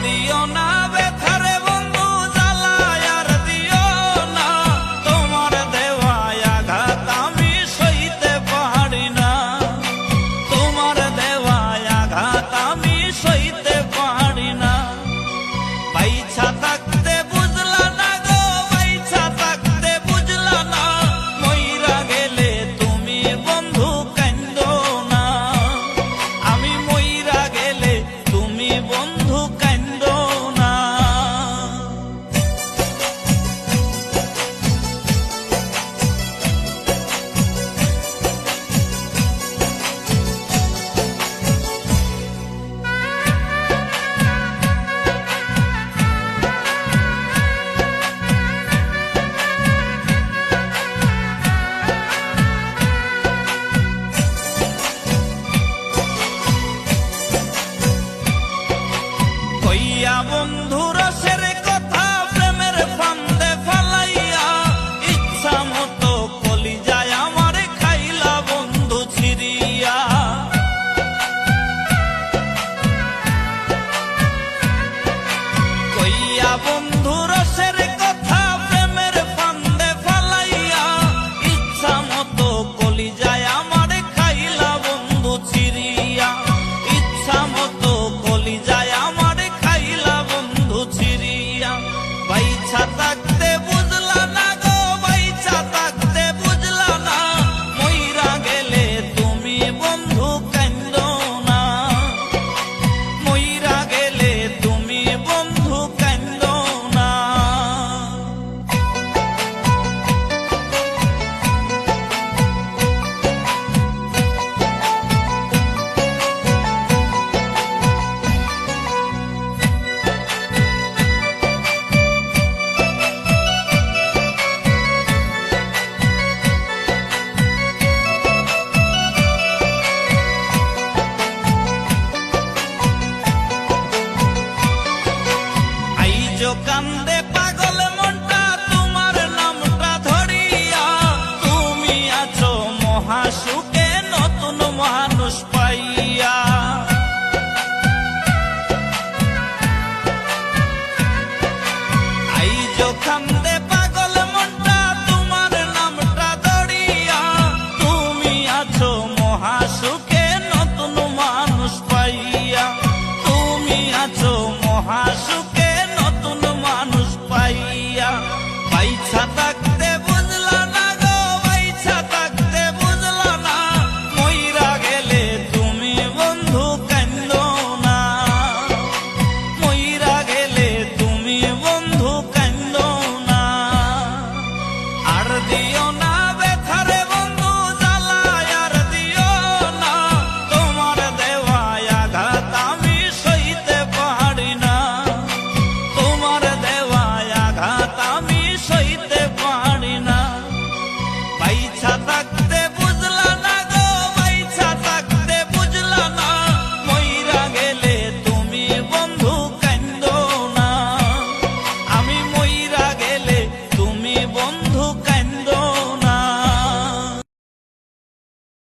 দিও না ব্যথারে বন্ধু জ্বালায় আর দিও না, তোমার দেওয়া আঘাত আমি সইতে পারি না, তোমার দেওয়া আঘাত আমি সইতে পারি না। বাইছা থাকতে বুঝলা না গো, বাইছা থাকতে বুঝলা না, মইরা গেলে তুমি বন্ধু কান্দো না, আমি মইরা গেলে তুমি বন্ধু কান্দো না। কইয়া বন্ধু রসের কথা প্রেমের ফান্দে ফালাইয়া, ইচ্ছা মতো কলিজায় আমার খাইলা বন্ধু ছিড়িয়া। কইয়া বন্ধু রসের কথা প্রেমের ফান্দে ফালাইয়া, ইচ্ছা মতো কলিজায় আমার খাইলা বন্ধু ছিড়িয়া, ইচ্ছা মতো কলিজায় আমার খাইলা বন্ধু ছিড়িয়া। বাইছা থাকতে বুঝলা না গো, বাইছা থাকতে বুঝলা না, মইরা গেলে তুমি বন্ধু কান্দো না, মইরা গেলে তুমি বন্ধু কান্দো না। আইজো কান্দে পাগল মনটা তোমার নামটা ধরিয়া, তুমি আছো মহাসুখে নতুন মানুষ পাইয়া। আইজো কান্দে পাগল মনটা তোমার নামটা ধরিয়া, তুমি আছো মহাসুখে নতুন মানুষ পাইয়া, তুমি আছো মহাসুখে